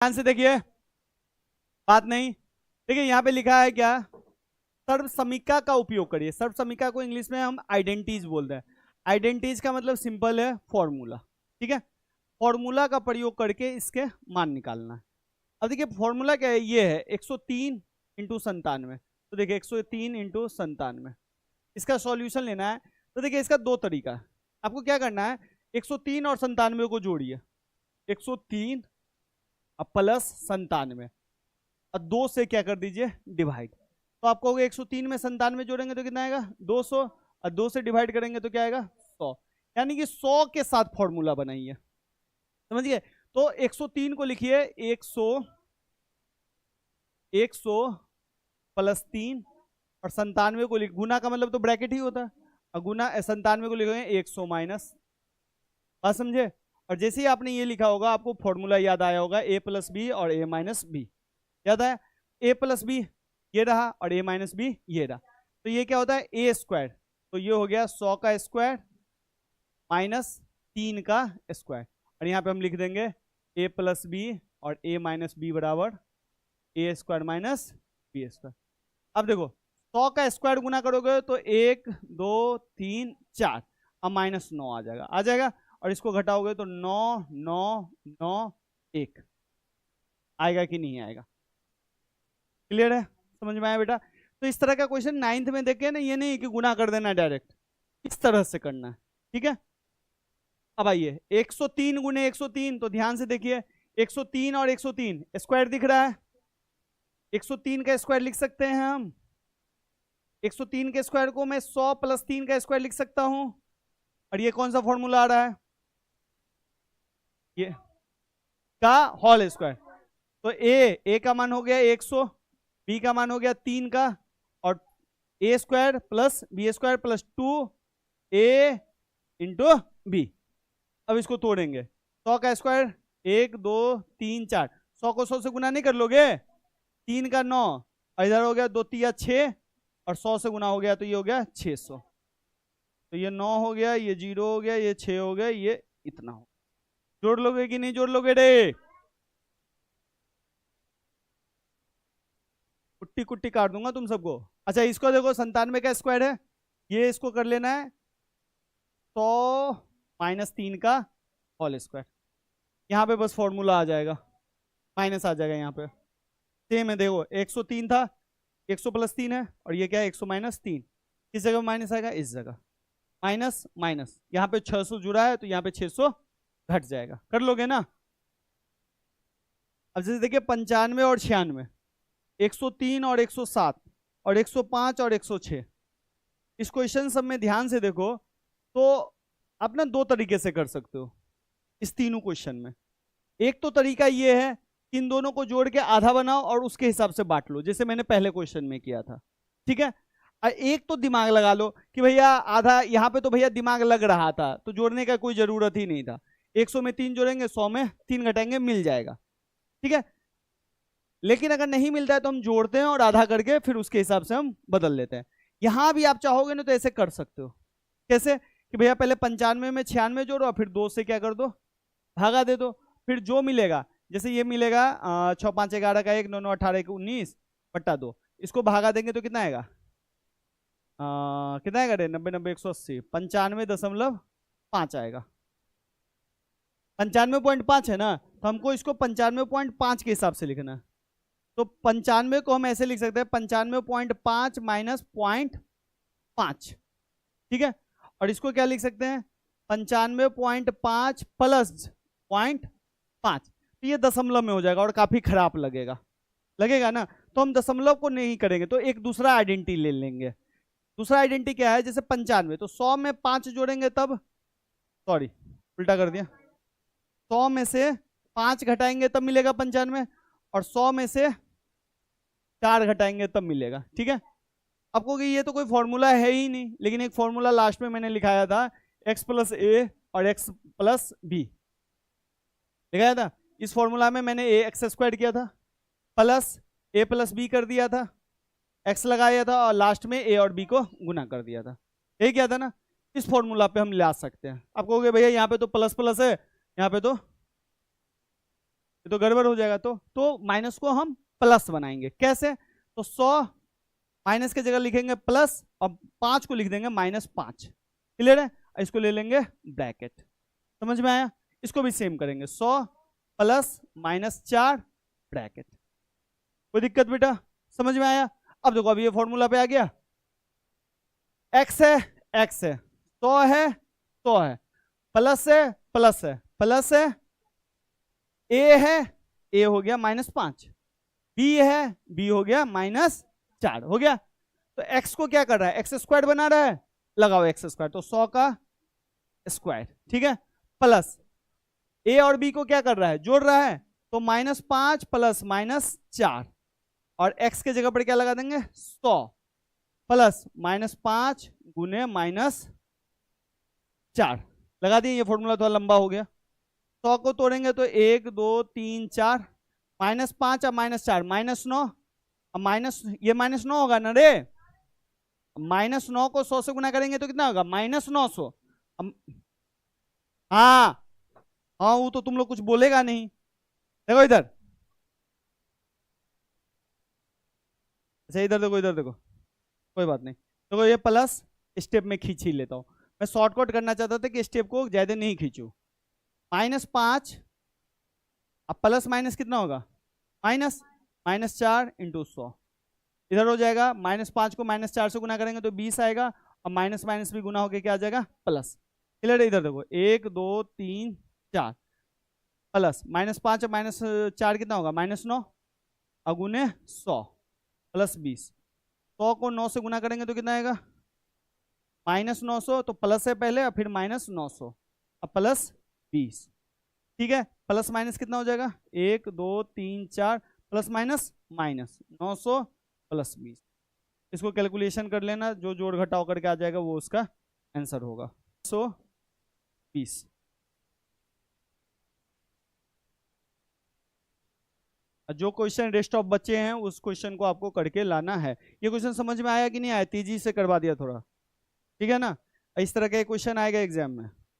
ध्यान से देखिए, बात नहीं। देखिए यहाँ पे लिखा है क्या, सर्वसमीका का उपयोग करिए। सर्वसमीका को इंग्लिश में हम आइडेंटिटीज बोलते हैं। आइडेंटिटीज का मतलब सिंपल है, फॉर्मूला। ठीक है, फॉर्मूला का प्रयोग करके इसके मान निकालना है। अब देखिए फॉर्मूला क्या है, ये है 103 इंटू 97। तो देखिए 103 इंटू 97, इसका सॉल्यूशन लेना है। तो देखिए इसका दो तरीका है, आपको क्या करना है, 103 और 97 को जोड़िए, 103 प्लस 97 और 2 से क्या कर दीजिए डिवाइड। तो आप कहोगे 103 में 97 जोड़ेंगे तो कितना आएगा 200, और 2 से डिवाइड करेंगे तो क्या आएगा 100। यानी कि 100 के साथ फॉर्मूला बनाइए, समझिए। तो 103 को लिखिए 100 प्लस 3 और 97 को लिख, गुना का मतलब तो ब्रैकेट ही होता है, और गुना 97 को लिखोगे 100 माइनस। बात समझे। और जैसे ही आपने ये लिखा होगा आपको फॉर्मूला याद आया होगा, a प्लस बी और a माइनस बी। याद आया, a प्लस बी ये रहा और a माइनस बी ये रहा। तो ये क्या होता है a स्क्वायर, तो ये हो गया 100 का स्क्वायर माइनस 3 का स्क्वायर। और यहाँ पे हम लिख देंगे a प्लस बी और a माइनस बी बराबर a square minus B square. अब देखो 100 का स्क्वायर गुना करोगे तो 1 2 3 4, अब माइनस 9 आ जाएगा, आ जाएगा। और इसको घटाओगे तो 9 9 9 1 आएगा कि नहीं आएगा। क्लियर है, समझ में आया बेटा। तो इस तरह का क्वेश्चन 9th में देखे ना, ये नहीं कि गुना कर देना डायरेक्ट, इस तरह से करना है। ठीक है, अब आइए 103 गुने 103, तो ध्यान से देखिए 103 और 103 स्क्वायर दिख रहा है, 103 का स्क्वायर लिख सकते हैं हम। 103 के स्क्वायर को मैं 100 प्लस 3 का स्क्वायर लिख सकता हूं। और ये कौन सा फॉर्मूला आ रहा है, ये का होल स्क्वायर। तो ए का मान हो गया 100, बी का मान हो गया 3 का, और A square plus B square plus 2a into B. अब इसको तोड़ेंगे, 100 का स्क्वायर 1 2 3 4, 100 को 100 से गुना नहीं कर लोगे, 3 का 9, और इधर हो गया 2 3 6, और 100 से गुना हो गया तो ये हो गया 600। तो ये 9 हो गया, ये 0 हो गया, ये 6 हो गया, ये इतना हो। जोड़ लोगे कि नहीं जोड़ लोगे रे, कुट्टी कुट्टी काट दूंगा तुम सबको। अच्छा इसको देखो 97 का स्क्वायर है, ये इसको कर लेना है 100 माइनस 3 का होल स्क्वायर। यहाँ पे बस फॉर्मूला आ जाएगा, माइनस आ जाएगा यहाँ पे। सेम है, देखो 103 था, 100 प्लस 3 है, और ये क्या है 100 माइनस 3। किस जगह माइनस आएगा, इस जगह माइनस माइनस। यहाँ पे 600 जुड़ा है तो यहाँ पे 600 घट जाएगा, कर लोगे ना। अब जैसे देखिए 95 और 96, 103 और 107 और 105 और 106, इस क्वेश्चन सब में ध्यान से देखो तो आप ना दो तरीके से कर सकते हो इस तीनों क्वेश्चन में। एक तो तरीका ये है कि इन दोनों को जोड़ के आधा बनाओ और उसके हिसाब से बांट लो, जैसे मैंने पहले क्वेश्चन में किया था। ठीक है, और एक तो दिमाग लगा लो कि भैया आधा, यहाँ पे तो भैया दिमाग लग रहा था तो जोड़ने का कोई जरूरत ही नहीं था, 100 में 3 जोड़ेंगे, 100 में 3 घटाएंगे, मिल जाएगा। ठीक है, लेकिन अगर नहीं मिलता है तो हम जोड़ते हैं और आधा करके फिर उसके हिसाब से हम बदल लेते हैं। यहां भी आप चाहोगे ना तो ऐसे कर सकते हो। कैसे कि भैया पहले 95 में 96 जोड़ो और फिर 2 से क्या कर दो, भागा दे दो, फिर जो मिलेगा, जैसे ये मिलेगा 6 5 11 का 1 9 9 18 19 बट्टा 2, इसको भागा देंगे तो कितना आएगा, कितना आएगा रे, 90 90 180, 95.5 आएगा। 95.5 है ना, तो हमको इसको 95.5 के हिसाब से लिखना है। तो 95 को हम ऐसे लिख सकते हैं 95.5 माइनस 0.5। ठीक है, और इसको क्या लिख सकते हैं 95.5 प्लस 0.5। तो ये दशमलव में हो जाएगा और काफी खराब लगेगा, लगेगा ना। तो हम दशमलव को नहीं करेंगे, तो एक दूसरा आइडेंटिटी ले लेंगे। दूसरा आइडेंटिटी क्या है, जैसे 95, तो 100 में 5 जोड़ेंगे तब, सॉरी उल्टा कर दिया, 100 में से 5 घटाएंगे तब मिलेगा 95, और 100 में से 4 घटाएंगे तब मिलेगा। ठीक है, आपको कि ये तो कोई फॉर्मूला है ही नहीं, लेकिन एक फॉर्मूला लास्ट में मैंने लिखाया था, x प्लस ए और x प्लस बी लिखाया था। इस फॉर्मूला में मैंने ए एक्स स्क्वायर किया था प्लस ए प्लस बी कर दिया था, x लगाया था, और लास्ट में a और b को गुना कर दिया था, यही किया था ना। इस फॉर्मूला पे हम ला सकते हैं। आप कहोगे भैया यहाँ पे तो प्लस प्लस है, यहाँ पे तो ये तो गड़बड़ हो जाएगा। तो माइनस को हम प्लस बनाएंगे। कैसे? तो 100 माइनस की जगह लिखेंगे प्लस और 5 को लिख देंगे -5। क्लियर है? इसको ले लेंगे ब्रैकेट। समझ में आया? इसको भी सेम करेंगे 100 प्लस -4 ब्रैकेट। कोई दिक्कत बेटा? समझ में आया? अब देखो अभी ये फॉर्मूला पे आ गया। x है 100 है 100 है, प्लस है प्लस है, a है a हो गया -5, b है b हो गया -4 हो गया। तो x को क्या कर रहा है? x² बना रहा है, लगाओ x², तो 100 का स्क्वायर। ठीक है? प्लस a और b को क्या कर रहा है? जोड़ रहा है, तो -5 प्लस -4 और x के जगह पर क्या लगा देंगे? 100 प्लस -5 गुने -4 लगा दिए। ये फॉर्मूला थोड़ा लंबा हो गया। 100 को तोड़ेंगे तो 1 2 3 4, -5 और -4 -9, ये -9 होगा ना रे। -9 को 100 से गुना करेंगे तो कितना होगा? -900। हाँ हाँ, वो तो तुम लोग कुछ बोलेगा नहीं। देखो इधर, अच्छा इधर देखो, इधर देखो, कोई बात नहीं। देखो ये प्लस स्टेप में खींच ही लेता हूं मैं। शॉर्टकट करना चाहता था कि स्टेप को ज्यादा नहीं खींचू। -5 अब प्लस माइनस कितना होगा? -4 इंटू 100 इधर हो जाएगा। -5 को -4 से गुना करेंगे तो 20 आएगा, और माइनस माइनस भी गुना होकर क्या आ जाएगा? प्लस। क्लियर? इधर देखो 1 2 3 4 प्लस -5 और -4 कितना होगा? -9 अगुने 100 प्लस 20। 100 को 9 से गुना करेंगे तो कितना आएगा? -900। तो प्लस है पहले और फिर -900 अब प्लस 20। ठीक है? प्लस माइनस कितना हो जाएगा? 1 2 3 4 प्लस माइनस माइनस 900 प्लस 20। इसको कैलकुलेशन कर लेना, जो जोड़ घटाव करके आ जाएगा वो उसका आंसर होगा। 120। जो क्वेश्चन रेस्ट ऑफ बच्चे हैं उस क्वेश्चन को आपको करके लाना है। ये क्वेश्चन समझ में आया कि नहीं आया? तेजी से करवा दिया थोड़ा, ठीक है ना? इस तरह का क्वेश्चन आएगा एग्जाम में।